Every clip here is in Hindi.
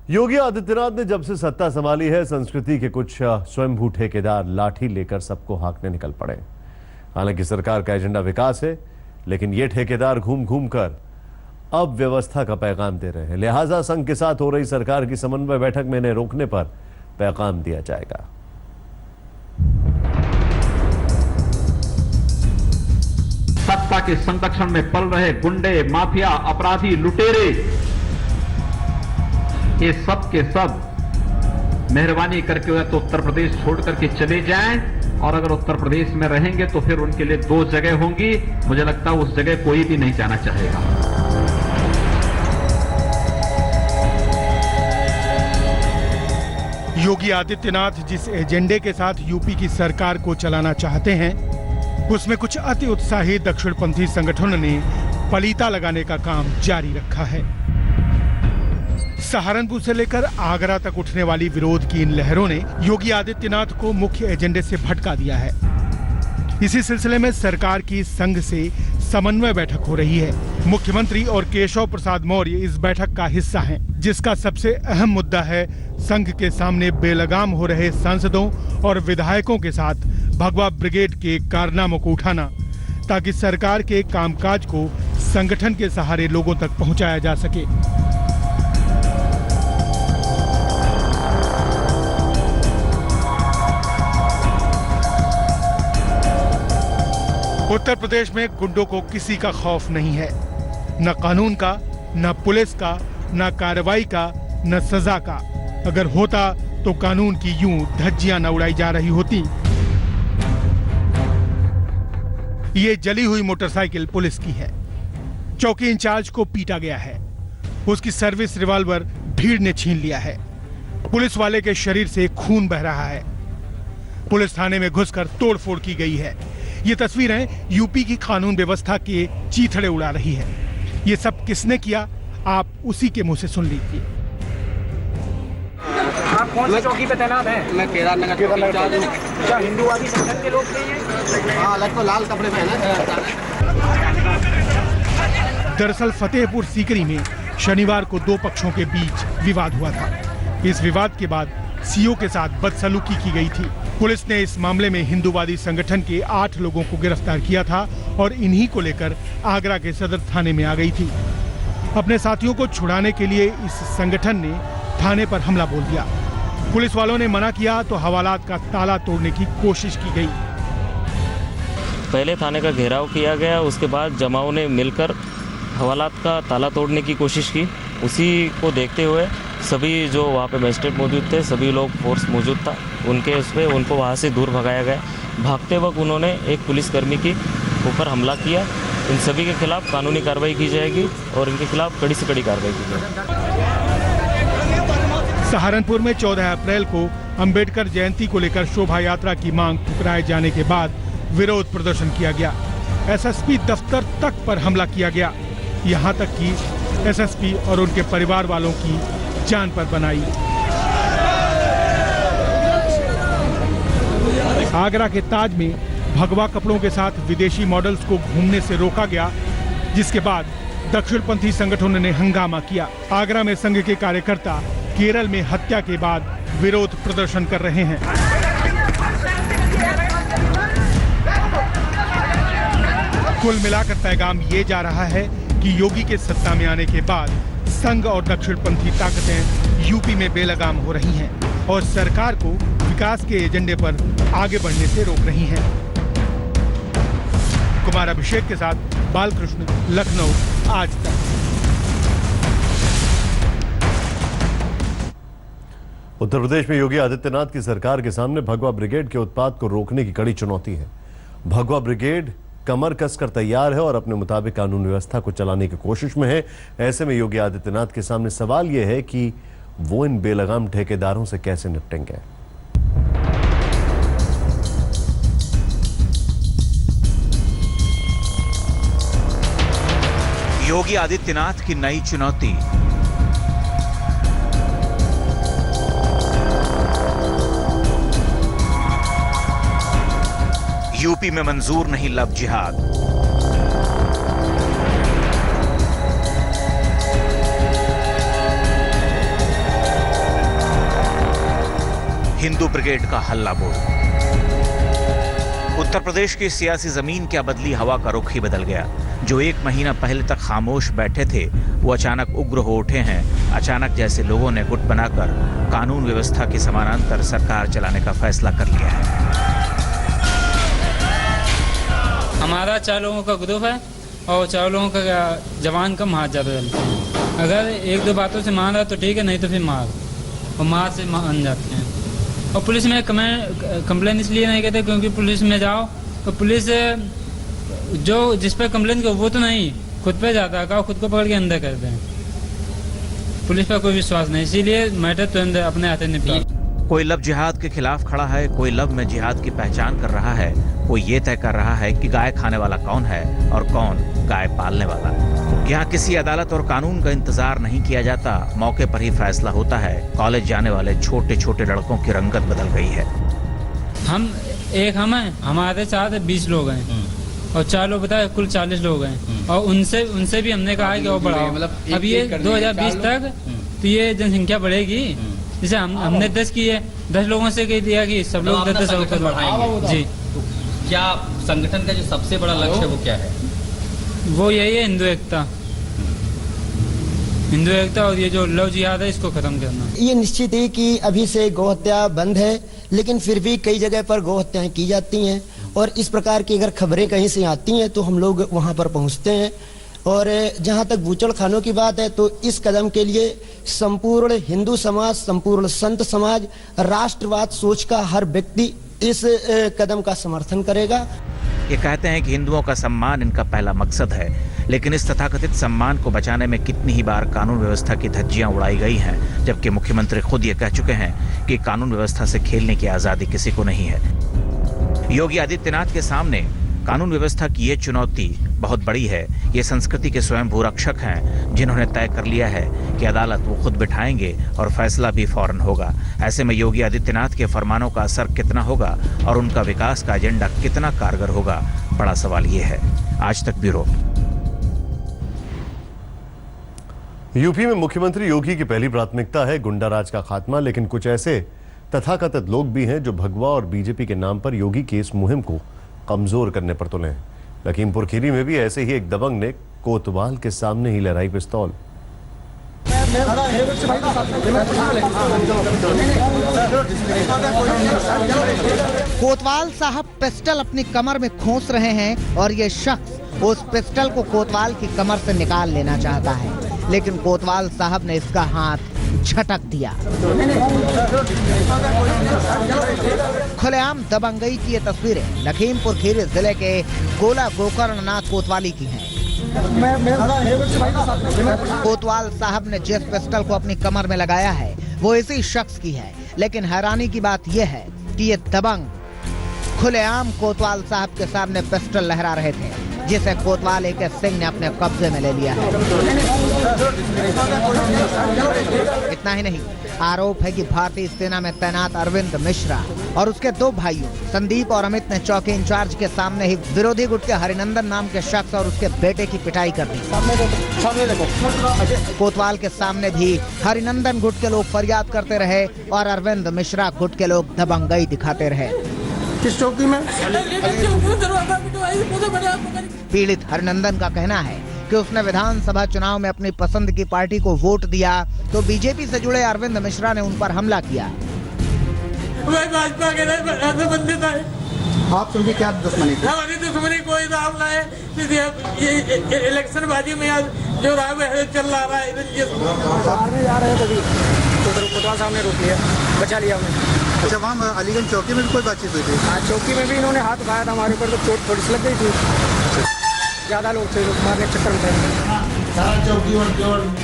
योगी आदित्यनाथ ने जब से सत्ता संभाली है, संस्कृति के कुछ स्वयंभू ठेकेदार लाठी लेकर सबको हाँकने निकल पड़े। हालांकि सरकार का एजेंडा विकास है, लेकिन ये ठेकेदार घूम घूम कर अब व्यवस्था का पैगाम दे रहे हैं। लिहाजा संघ के साथ हो रही सरकार की समन्वय बैठक में इन्हें रोकने पर पैगाम दिया जाएगा। सत्ता के संरक्षण में पल रहे गुंडे, माफिया, अपराधी, लुटेरे, ये सब के सब मेहरबानी करके या तो उत्तर प्रदेश छोड़ करके चले जाएं, और अगर उत्तर प्रदेश में रहेंगे तो फिर उनके लिए दो जगह होंगी। मुझे लगता है उस जगह कोई भी नहीं जाना चाहेगा। योगी आदित्यनाथ जिस एजेंडे के साथ यूपी की सरकार को चलाना चाहते हैं, उसमें कुछ अति उत्साही दक्षिणपंथी संगठनों ने पलीता लगाने का काम जारी रखा है। सहारनपुर से लेकर आगरा तक उठने वाली विरोध की इन लहरों ने योगी आदित्यनाथ को मुख्य एजेंडे से भटका दिया है। इसी सिलसिले में सरकार की संघ से समन्वय बैठक हो रही है। मुख्यमंत्री और केशव प्रसाद मौर्य इस बैठक का हिस्सा हैं, जिसका सबसे अहम मुद्दा है संघ के सामने बेलगाम हो रहे सांसदों और विधायकों के साथ भगवा ब्रिगेड के कारनामों को उठाना, ताकि सरकार के कामकाज को संगठन के सहारे लोगों तक पहुंचाया जा सके। उत्तर प्रदेश में गुंडों को किसी का खौफ नहीं है, न कानून का, न पुलिस का, न कार्रवाई का, न सजा का। अगर होता तो कानून की यूं धज्जियां न उड़ाई जा रही होती। ये जली हुई मोटरसाइकिल पुलिस की है। चौकी इंचार्ज को पीटा गया है। उसकी सर्विस रिवॉल्वर भीड़ ने छीन लिया है। पुलिस वाले के शरीर से खून बह रहा है। पुलिस थाने में घुसकर तोड़फोड़ की गई है। ये तस्वीरें यूपी की कानून व्यवस्था के चीथड़े उड़ा रही है। ये सब किसने किया, आप उसी के मुंह से सुन लीजिए। आप कौन सी चौकी पे तैनात हैं? मैं केदारनगर चौकी। क्या हिंदुवादी संगठन के लोग नहीं हैं? हाँ, अलग तो लाल कपड़े पहने। दरअसल फतेहपुर सीकरी में शनिवार को दो पक्षों के बीच विवाद हुआ था। इस विवाद के बाद सीओ के साथ बदसलूकी की गई थी। पुलिस ने इस मामले में हिंदुवादी संगठन के 8 लोगों को गिरफ्तार किया था और इन्हीं को लेकर आगरा के सदर थाने में आ गई थी। अपने साथियों को छुड़ाने के लिए इस संगठन ने थाने पर हमला बोल दिया। पुलिस वालों ने मना किया तो हवालात का ताला तोड़ने की कोशिश की गई। पहले थाने का घेराव किया गया, उसके बाद जमाओं ने मिलकर हवालात का ताला तोड़ने की कोशिश की। उसी को देखते हुए सभी जो वहाँ पे मजिस्ट्रेट मौजूद थे, सभी लोग फोर्स मौजूद था, उनके उस पर उनको वहाँ से दूर भगाया गया। भागते वक्त उन्होंने एक पुलिसकर्मी के ऊपर हमला किया। इन सभी के खिलाफ कानूनी कार्रवाई की जाएगी और इनके खिलाफ कड़ी से कड़ी कार्रवाई की जाएगी। सहारनपुर में 14 अप्रैल को अंबेडकर जयंती को लेकर शोभा यात्रा की मांग ठुकराए जाने के बाद विरोध प्रदर्शन किया गया। एसएसपी दफ्तर तक पर हमला किया गया। यहाँ तक कि एसएसपी और उनके परिवार वालों की जान पर बनाई। आगरा के ताज में भगवा कपड़ों के साथ विदेशी मॉडल्स को घूमने से रोका गया, जिसके बाद दक्षिणपंथी संगठनों ने हंगामा किया। आगरा में संघ के कार्यकर्ता केरल में हत्या के बाद विरोध प्रदर्शन कर रहे हैं। कुल मिलाकर पैगाम ये जा रहा है कि योगी के सत्ता में आने के बाद संघ और दक्षिणपंथी ताकतें यूपी में बेलगाम हो रही हैं और सरकार को विकास के एजेंडे पर आगे बढ़ने से रोक रही हैं। कुमार अभिषेक के साथ बालकृष्ण, लखनऊ, आज तक। उत्तर प्रदेश में योगी आदित्यनाथ की सरकार के सामने भगवा ब्रिगेड के उत्पात को रोकने की कड़ी चुनौती है। भगवा ब्रिगेड कमर कसकर तैयार है और अपने मुताबिक कानून व्यवस्था को चलाने की कोशिश में है। ऐसे में योगी आदित्यनाथ के सामने सवाल यह है कि वो इन बेलगाम ठेकेदारों से कैसे निपटेंगे। योगी आदित्यनाथ की नई चुनौती। यूपी में मंजूर नहीं लव जिहाद। हिंदू ब्रिगेड का हल्ला बोल। उत्तर प्रदेश की सियासी जमीन क्या बदली, हवा का रुख ही बदल गया। जो एक महीना पहले तक खामोश बैठे थे वो अचानक उग्र हो उठे हैं। अचानक जैसे लोगों ने गुट बनाकर कानून व्यवस्था के समानांतर सरकार चलाने का फैसला कर लिया है। हमारा 4 लोगों का ग्रुप है और 4 लोगों का जवान कम हाथ ज़्यादा चलते हैं। अगर 1-2 बातों से मान रहा तो ठीक है, नहीं तो फिर मार, और मार से मान जाते हैं। और पुलिस में कंप्लेन इसलिए नहीं कहते क्योंकि पुलिस में जाओ तो पुलिस जो जिस पर कंप्लेन करो वो तो नहीं, खुद पे जाता है, खुद को पकड़ के अंदर करते हैं। पुलिस पर कोई विश्वास नहीं, इसीलिए मैटर तुरंत अपने हाथ निपटा। कोई लव जिहाद के खिलाफ खड़ा है, कोई लव में जिहाद की पहचान कर रहा है, कोई ये तय कर रहा है कि गाय खाने वाला कौन है और कौन गाय पालने वाला। यहाँ किसी अदालत और कानून का इंतजार नहीं किया जाता, मौके पर ही फैसला होता है। कॉलेज जाने वाले छोटे छोटे लड़कों की रंगत बदल गई है। हम हैं, हमारे साथ 20 लोग हैं और 4 लोग बताए, कुल 40 लोग हैं। और उनसे भी हमने कहा है कि वो बढ़ाओ। अब ये 2020 तक तो ये जनसंख्या बढ़ेगी। जैसे हमने 10 किए, 10 लोगों से कह दिया कि सब लोग 10 बढ़ाएंगे। जी, क्या संगठन का जो सबसे बड़ा लक्ष्य वो क्या है? वो यही है, हिंदू एकता और ये जो लव जिहाद है इसको खत्म करना। ये निश्चित है कि अभी से गौहत्या बंद है, लेकिन फिर भी कई जगह पर गौहत्याएं की जाती हैं और इस प्रकार की अगर खबरें कहीं से आती हैं तो हम लोग वहां पर पहुंचते हैं। और जहां तक बूचड़ खानों की बात है तो इस कदम के लिए संपूर्ण हिंदू समाज, संपूर्ण संत समाज, राष्ट्रवाद सोच का हर व्यक्ति इस कदम का समर्थन करेगा। ये कहते हैं कि हिंदुओं का सम्मान इनका पहला मकसद है, लेकिन इस तथाकथित सम्मान को बचाने में कितनी ही बार कानून व्यवस्था की धज्जियां उड़ाई गई हैं, जबकि मुख्यमंत्री खुद ये कह चुके हैं कि कानून व्यवस्था से खेलने की आजादी किसी को नहीं है। योगी आदित्यनाथ के सामने कानून व्यवस्था की ये चुनौती बहुत बड़ी है। ये संस्कृति के स्वयंभू रक्षक हैं, जिन्होंने तय कर लिया है कि अदालत वो खुद बिठाएंगे और फैसला भी फौरन होगा। ऐसे में योगी आदित्यनाथ के फरमानों का असर कितना होगा और उनका विकास का एजेंडा कितना कारगर होगा, बड़ा सवाल ये है। आज तक ब्यूरो। यूपी में मुख्यमंत्री योगी की पहली प्राथमिकता है गुंडाराज का खात्मा, लेकिन कुछ ऐसे तथाकथित लोग भी हैं जो भगवा और बीजेपी के नाम पर योगी की इस मुहिम को कमजोर करने पर तुले हैं। लखीमपुर खीरी में भी ऐसे ही एक दबंग ने कोतवाल के सामने ही लहराई पिस्तौल। कोतवाल साहब पिस्टल अपनी कमर में खोस रहे हैं और ये शख्स उस पिस्टल को कोतवाल की कमर से निकाल लेना चाहता है, लेकिन कोतवाल साहब ने इसका हाथ झटक दिया। खुलेआम दबंगई की ये तस्वीरें लखीमपुर खीरी जिले के गोला गोकर्णनाथ कोतवाली की हैं। कोतवाल साहब ने जिस पिस्टल को अपनी कमर में लगाया है वो इसी शख्स की है, लेकिन हैरानी की बात यह है कि ये दबंग खुलेआम कोतवाल साहब के सामने पिस्टल लहरा रहे थे, जिसे कोतवाल एक सिंह ने अपने कब्जे में ले लिया है। इतना ही नहीं, आरोप है कि भारतीय सेना में तैनात अरविंद मिश्रा और उसके 2 भाइयों संदीप और अमित ने चौकी इंचार्ज के सामने ही विरोधी गुट के हरिनंदन नाम के शख्स और उसके बेटे की पिटाई कर दी। कोतवाल के सामने भी हरिनंदन गुट के लोग फरियाद करते रहे और अरविंद मिश्रा गुट के लोग दबंगई दिखाते रहे। किस चौकी में? पीड़ित हरिनंदन का कहना है कि उसने विधानसभा चुनाव में अपनी पसंद की पार्टी को वोट दिया तो बीजेपी से जुड़े अरविंद मिश्रा ने उन पर हमला किया। भाजपा के बंदे था। आप तुमकी क्या दुश्मनी थी? हमारी दुश्मनी कोई नाम ना है। ये इलेक्शन बाजी में जो राह चल रहा है जा रहे कभी तो कोतवाल साहब ने रोक लिया, बचा लिया हमने। अच्छा, वहाँ अलीगंज चौकी में भी कोई बातचीत हुई थी? हाँ, चौकी में भी इन्होंने हाथ उठाया था हमारे ऊपर, तो चोट थोड़ी सी लग गई थी। ज्यादा लोग थे, मारने के चक्कर में।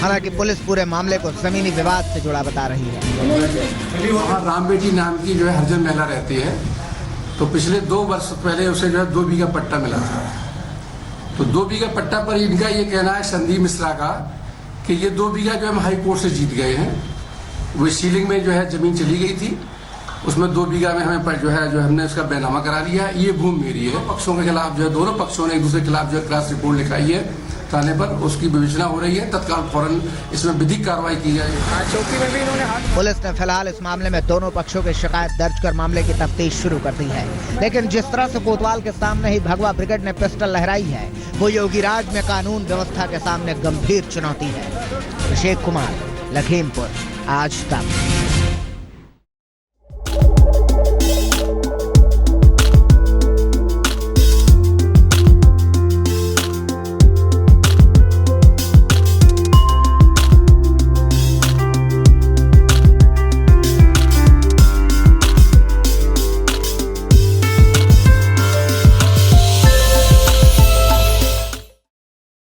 हालांकि पुलिस पूरे मामले को जमीनी विवाद से जुड़ा बता रही है। वहाँ राम बेटी नाम की जो है हरजन महिला रहती है, तो पिछले 2 वर्ष पहले उसे जो है 2 बीघा पट्टा मिला था। तो 2 बीघा पट्टा पर इनका ये कहना है संदीप मिश्रा का कि ये 2 बीघा जो हम हाई कोर्ट से जीत गए हैं। वो सीलिंग में जो है जमीन चली गई थी, उसमें 2 बीघा में हमें जो हमने उसका बैनामा करा लिया। ये भूमि मेरी है। पक्षों के खिलाफ जो है दोनों पक्षों ने एक दूसरे के खिलाफ जो है क्लास रिपोर्ट लिखाई है। थाने पर उसकी विवेचना हो रही है। तत्काल फौरन इसमें विधिक कार्रवाई की जाएगी। चौकी में भी इन्होंने हाथ पुलिस ने फिलहाल इस मामले में दोनों पक्षों की शिकायत दर्ज कर मामले की तफ्तीश शुरू कर दी है। लेकिन जिस तरह से कोतवाल के सामने ही भगवा ब्रिगेड ने पिस्टल लहराई है, वो योगी राज में कानून व्यवस्था के सामने गंभीर चुनौती है। अभिषेक कुमार, लखीमपुर, आज तक।